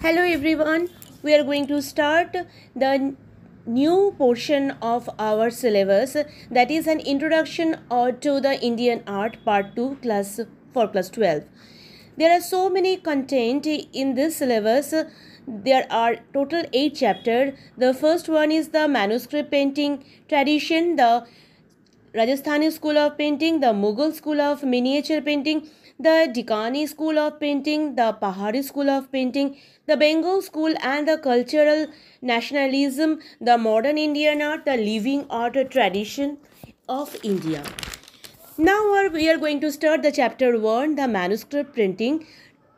Hello everyone, we are going to start the new portion of our syllabus, that is an introduction to the Indian art part 2 class for class 12. There are so many content in this syllabus. There are total 8 chapters. The first one is the manuscript painting tradition, the Rajasthani school of painting, the Mughal school of miniature painting, the Deccani school of painting, the Pahari school of painting, the Bengal school and the cultural nationalism, the modern Indian art, the living art tradition of India. Now we are going to start the chapter 1, the manuscript printing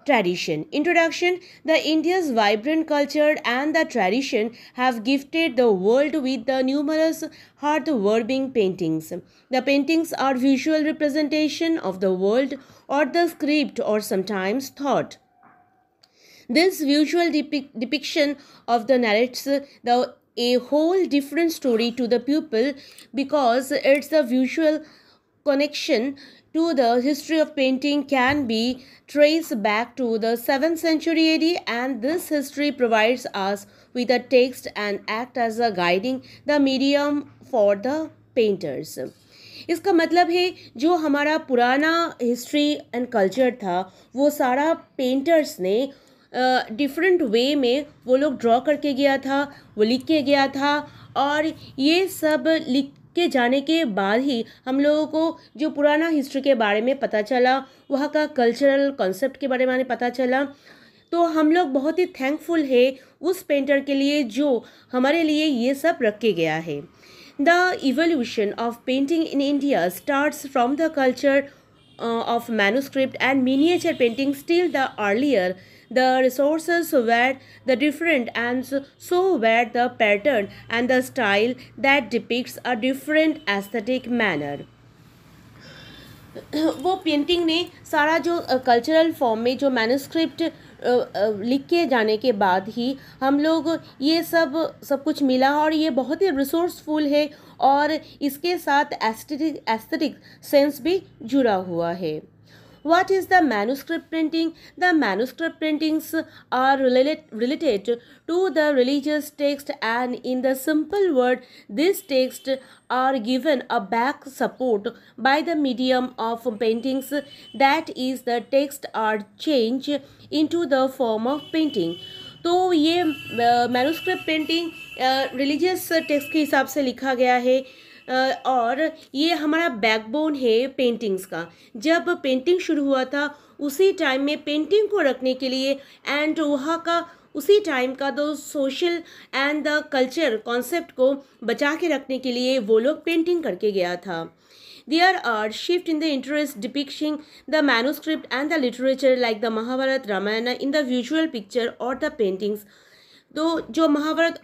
tradition. Introduction. The India's vibrant culture and the tradition have gifted the world with the numerous heartwarming paintings. The paintings are visual representation of the world or the script or sometimes thought. This visual depiction of the narrates a whole different story to the pupil because it's the visual connection to the history of painting can be traced back to the 7th century AD, and this history provides us with a text and act as a guiding the medium for the painters. इसका मतलब है जो हमारा पुराना history and culture था वो सारा painters ने डिफरेंट वे में वो लोग ड्रॉ करके गया था, वो लिख के गया था, और ये सब लिख के जाने के बाद ही हम लोगों को जो पुराना हिस्ट्री के बारे में पता चला, वहाँ का कल्चरल कॉन्सेप्ट के बारे में पता चला। तो हम लोग बहुत ही थैंकफुल है उस पेंटर के लिए जो हमारे लिए ये सब रख के गया है। The evolution of painting in India starts from the culture of manuscript and miniature painting. Still the earlier the resources were the different, and so were the pattern and the style that depicts a different aesthetic manner. वो painting ने सारा जो cultural form में जो manuscript लिख के जाने के बाद ही हम लोग ये सब कुछ मिला, और ये बहुत ही रिसोर्सफुल है और इसके साथ एस्थेटिक सेंस भी जुड़ा हुआ है। What is the manuscript printing? The manuscript printings are related to the religious text, and in the simple word, these texts are given a back support by the medium of paintings. That is, the text are changed into the form of painting. तो ये manuscript painting religious text के हिसाब से लिखा गया है, और ये हमारा बैकबोन है पेंटिंग्स का। जब पेंटिंग शुरू हुआ था उसी टाइम में पेंटिंग को रखने के लिए एंड वहाँ का उसी टाइम का दो social and the culture concept को बचा के रखने के लिए वो लोग पेंटिंग करके गया था। There are shift in the interest depicting the manuscript and the literature like the Mahabharata, Ramayana in the visual picture or the paintings. तो जो महाभारत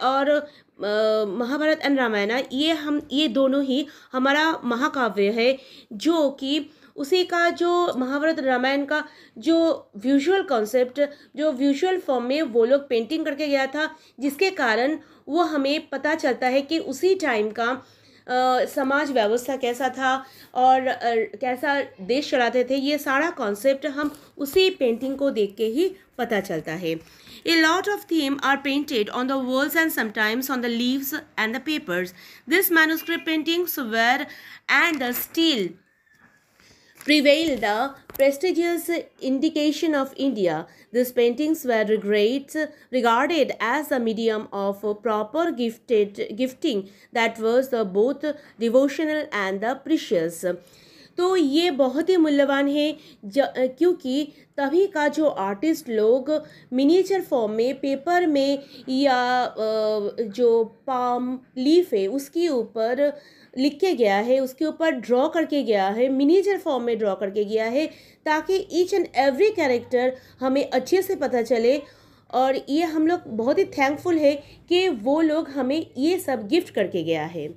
एंड रामायण ये दोनों ही हमारा महाकाव्य है, जो कि उसी का जो महाभारत रामायण का जो विजुअल कॉन्सेप्ट जो विजुअल फॉर्म में वो लोग पेंटिंग करके गया था, जिसके कारण वो हमें पता चलता है कि उसी टाइम का समाज व्यवस्था कैसा था और कैसा देश चलाते थे। ये सारा कॉन्सेप्ट हम उसी पेंटिंग को देख के ही पता चलता है। A lot of themes are painted on the walls and sometimes on the leaves and the papers. This manuscript paintings were and the steel prevail the prestigious indication of India. These paintings were regarded as a medium of proper gifting that was the both devotional and the precious. तो ये बहुत ही मूल्यवान है क्योंकि तभी का जो artist लोग मिनिएचर फॉर्म में पेपर में या जो पाम लीफ है उसके ऊपर लिख के गया है, उसके ऊपर ड्रॉ करके गया है, मिनिएचर फॉर्म में ड्रॉ करके गया है, ताकि ईच एंड एवरी कैरेक्टर हमें अच्छे से पता चले। और ये हम लोग बहुत ही थैंकफुल है कि वो लोग हमें ये सब गिफ्ट करके गया है।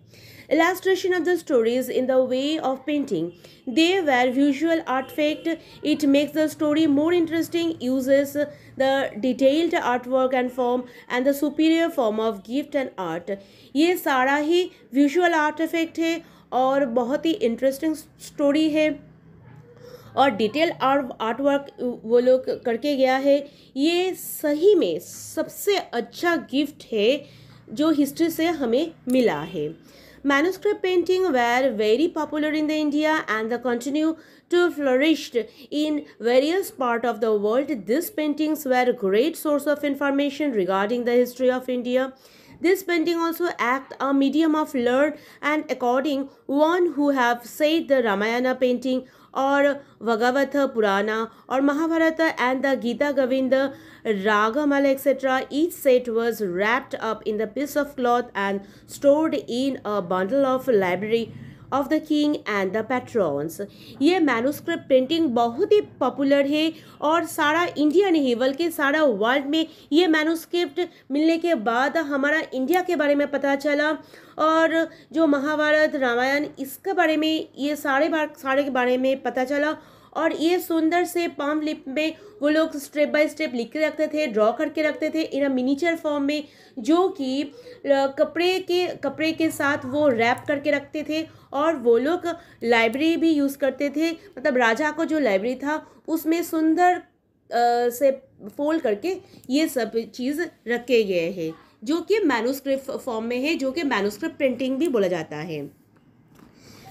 Illustration of the stories in the way of painting. They were visual artifact. It makes the story more interesting, uses the detailed artwork and form and the superior form of gift and art. ये सारा ही visual artifact है और बहुत ही interesting story है, और detail art work वो लोग करके गया है। ये सही में सबसे अच्छा गिफ्ट है जो हिस्ट्री से हमें मिला है। Manuscript painting were very popular in the India and they continue to flourish in various parts of the world. These paintings were a great source of information regarding the history of India. This painting also act a medium of learn, and according one who have said the Ramayana painting or Bhagavata Purana or Mahabharata and the Gita Govinda Ragamala etc. Each set was wrapped up in the piece of cloth and stored in a bundle of library of the king and the patrons. ये manuscript printing बहुत ही popular है और सारा India नहीं बल्कि सारा world में ये मैन्युस्क्रिप्ट मिलने के बाद हमारा इंडिया के बारे में पता चला। और जो महाभारत रामायण इसके बारे में ये सारे के बारे में पता चला। और ये सुंदर से पाम लिप में वो लोग स्टेप बाय स्टेप लिख के रखते थे, ड्रॉ करके रखते थे इन अ मिनीचर फॉर्म में, जो कि कपड़े के साथ वो रैप करके रखते थे। और वो लोग लाइब्रेरी भी यूज़ करते थे, मतलब राजा को जो लाइब्रेरी था उसमें सुंदर से फोल्ड करके ये सब चीज़ रखे गए हैं, जो कि मैन्युस्क्रिप्ट फॉर्म में है, जो कि मैन्युस्क्रिप्ट प्रिंटिंग भी बोला जाता है।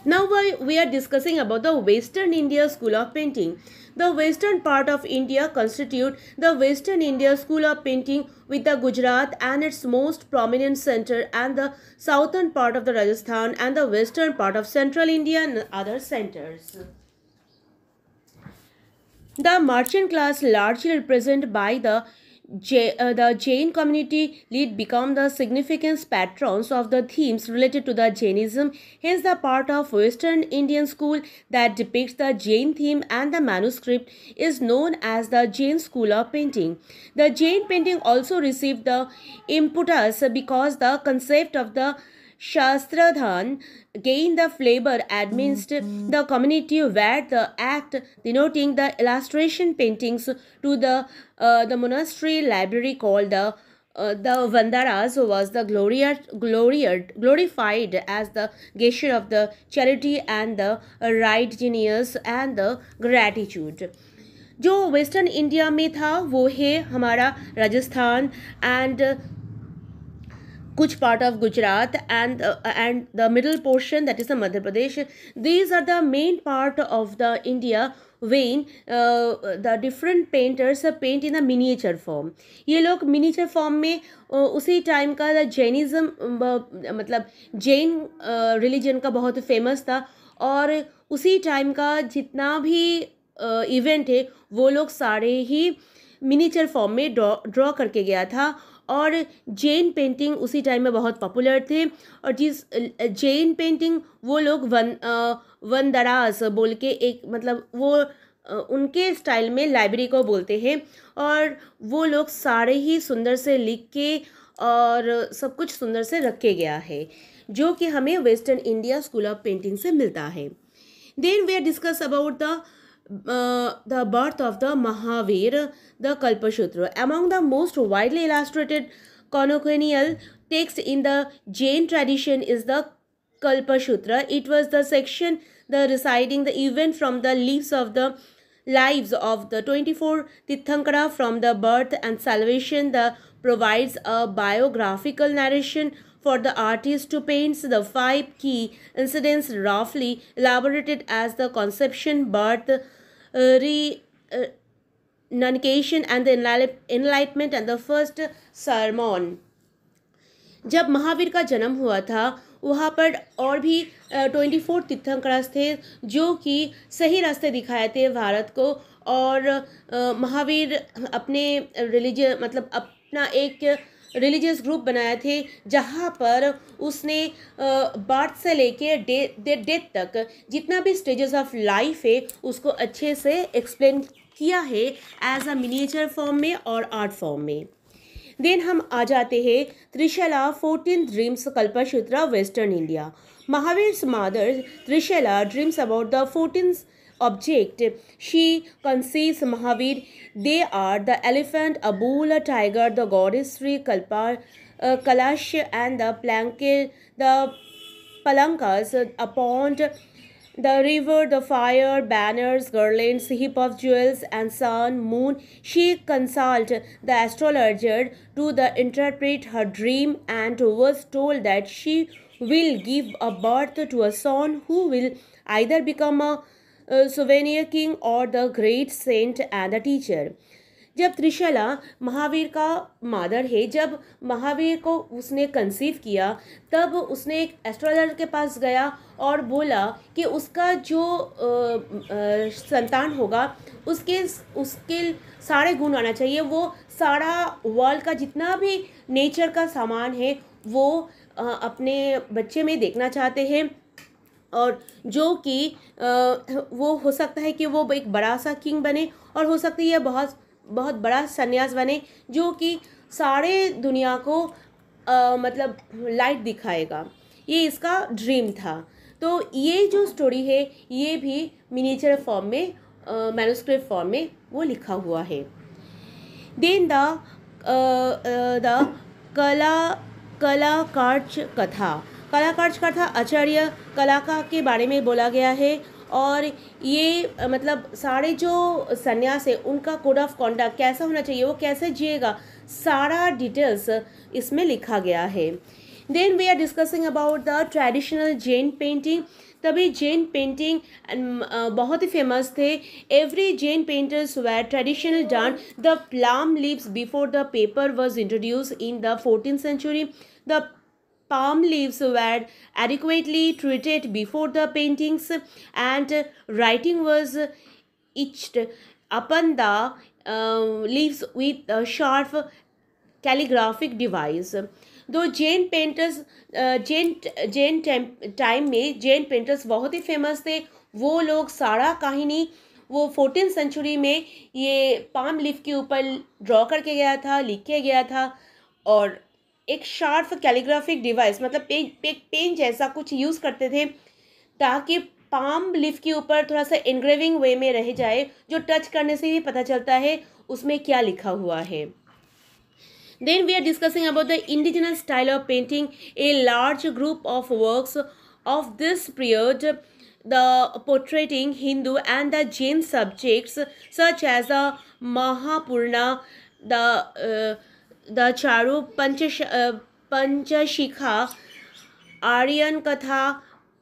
Now we are discussing about the Western India School of Painting. The western part of India constitute the Western India School of Painting with the Gujarat and its most prominent center, and the southern part of the Rajasthan and the western part of Central India and other centers. The merchant class, largely represented by the Jain community, lead become the significant patrons of the themes related to the Jainism. Hence, the part of Western Indian school that depicts the Jain theme and the manuscript is known as the Jain school of painting. The Jain painting also received the impetus because the concept of the Shastradhan gained the flavor amidst the community, where the act denoting the illustration paintings to the monastery library called the Vandaras was the glorified as the gesture of the charity and the right genius and the gratitude. जो western India में था वो है हमारा Rajasthan and कुछ part of Gujarat and the middle portion that is the Madhya Pradesh. These are the main part of the India when the different painters paint in the miniature form. ये लोग miniature form में उसी टाइम का द जैनिज़्म मतलब Jain religion का बहुत famous था, और उसी टाइम का जितना भी इवेंट है वो लोग सारे ही मिनिएचर फॉर्म में ड्रॉ करके गया था. और जैन पेंटिंग उसी टाइम में बहुत पॉपुलर थे, और जिस जैन पेंटिंग वो लोग वनदरास बोल के एक मतलब वो उनके स्टाइल में लाइब्रेरी को बोलते हैं, और वो लोग सारे ही सुंदर से लिख के और सब कुछ सुंदर से रखे गया है, जो कि हमें western India school of painting से मिलता है. Then we are discuss about the birth of the Mahavir, the Kalpasutra. Among the most widely illustrated canonical text in the Jain tradition is the Kalpasutra. It was the section reciting the event from the lives of the 24 Tirthankara from the birth and salvation. Provides a biographical narration for the artist to paint the 5 key incidents roughly elaborated as the conception, birth, renunciation and the enlightenment and the first sermon. जब महावीर का जन्म हुआ था वहाँ पर और भी 24 तीर्थंकरास थे जो कि सही रास्ते दिखाए थे भारत को, और महावीर अपने अपना एक रिलीजियस ग्रुप बनाए थे जहाँ पर उसने बर्थ से लेके डेथ तक जितना भी स्टेजेस ऑफ लाइफ है उसको अच्छे से एक्सप्लेन किया है एज अ मिनिएचर फॉर्म में और आर्ट फॉर्म में. देन हम आ जाते हैं Trishala 14 dreams Kalpasutra western India. Mahavir's mother Trishala dreams about the 14 object. She conceives Mahavir. They are the elephant, a bull, a tiger, the goddess Sri Kalash, and the palankas, a pond, The river, the fire, banners, garlands, heap of jewels, and sun, moon. She consulted the astrologer to interpret her dream and was told that she will give a birth to a son who will either become a souvenir king or the great saint and a teacher. जब त्रिशला महावीर का मादर है, जब महावीर को उसने conceive किया, तब उसने एक एस्ट्रोलॉजर के पास गया और बोला कि उसका जो संतान होगा उसके उसके सारे गुण आना चाहिए, वो सारा वर्ल्ड का जितना भी नेचर का सामान है वो अपने बच्चे में देखना चाहते हैं, और जो कि वो हो सकता है कि वो एक बड़ा सा किंग बने, और हो सकता है ये बहुत बहुत बड़ा सन्यास बने जो कि सारे दुनिया को मतलब लाइट दिखाएगा। ये इसका ड्रीम था। तो ये जो स्टोरी है ये भी मिनिएचर फॉर्म में, मैन्युस्क्रिप्ट फॉर्म में वो लिखा हुआ है। देन द कलाकार्च कथा, कलाकार्च कथा आचार्य कलाका के बारे में बोला गया है, और ये मतलब सारे जो सन्यास है उनका कोड ऑफ कॉन्डक्ट कैसा होना चाहिए, वो कैसे जिएगा, सारा डिटेल्स इसमें लिखा गया है। Then we are discussing about the traditional Jain painting. तभी जैन पेंटिंग बहुत ही फेमस थे। Every Jain painters were traditional done the palm leaves before the paper was introduce in the 14th century. The palm leaves were adequately treated before the paintings, and writing was etched upon the leaves with a sharp calligraphic device. दो Jain painters Jain time में Jain painters बहुत ही famous थे। वो लोग सारा कहानी वो 14th century में ये पाम लीफ के ऊपर ड्रॉ करके गया था, लिख के गया था, और एक शार्प कैलीग्राफिक डिवाइस मतलब पेन जैसा कुछ यूज़ करते थे ताकि पाम लीफ के ऊपर थोड़ा सा एनग्रेविंग वे में रह जाए, जो टच करने से ही पता चलता है उसमें क्या लिखा हुआ है। Then we are discussing about the indigenous style of painting. A large group of works of this period, the portraying Hindu and the Jain subjects such as the Mahapurana, the Charu Panchashikha, Aryan Katha,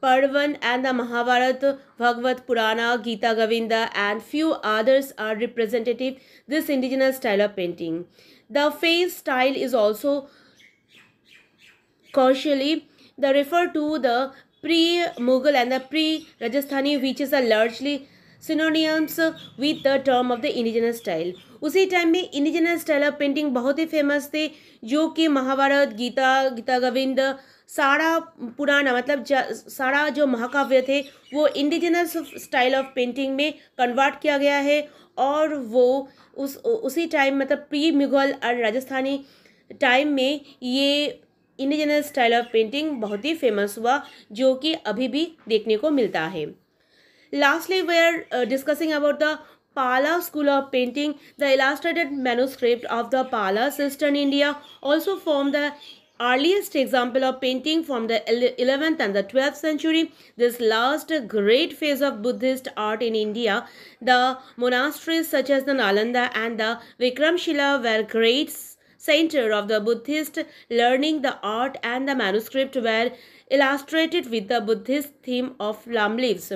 Parvan, and the Mahabharata, Bhagavad Purana, Gita Govinda, and few others are representative this indigenous style of painting. The face style is also casually the refer to the pre-Mughal and the pre-Rajasthani, which is a largely synonyms with the term of the indigenous style. उसी time में indigenous style of painting बहुत ही famous थे, जो कि महाभारत, गीता गोविंद, सारा पुराना मतलब सारा जो महाकाव्य थे वो इंडिजिनस स्टाइल ऑफ पेंटिंग में कन्वर्ट किया गया है, और वो उसी टाइम मतलब प्री मुगल और राजस्थानी टाइम में ये इंडिजिनस स्टाइल ऑफ पेंटिंग बहुत ही फेमस हुआ, जो कि अभी भी देखने को मिलता है। Lastly we are discussing about the Pala school of painting. The illustrated manuscript of the Pala system in India also form the earliest example of painting from the 11th and the 12th century. This last great phase of Buddhist art in India, the monasteries such as the Nalanda and the Vikramshila were great center of the Buddhist learning. The art and the manuscript were illustrated with the Buddhist theme of palm leaves.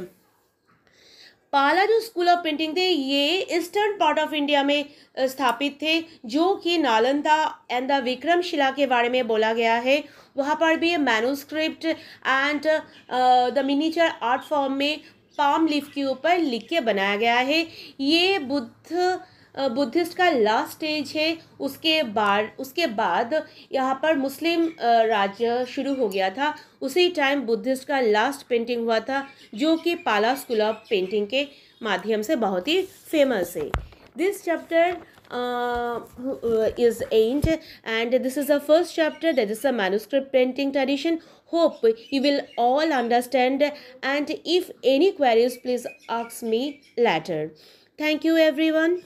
पाला जो school of painting थे ये eastern part of India में स्थापित थे, जो कि Nalanda and the Vikramshila के बारे में बोला गया है। वहाँ पर भी manuscript and the miniature art form में पाम लीफ के ऊपर लिख के बनाया गया है। ये बुद्धिस्ट का लास्ट स्टेज है। उसके बाद यहाँ पर मुस्लिम राज्य शुरू हो गया था। उसी टाइम बुद्धिस्ट का लास्ट पेंटिंग हुआ था, जो कि पाला स्कूल ऑफ पेंटिंग के माध्यम से बहुत ही फेमस है। This chapter is end, and this is the first chapter, that is a manuscript painting tradition. Hope you will all understand, and if any queries please ask me later. Thank you everyone.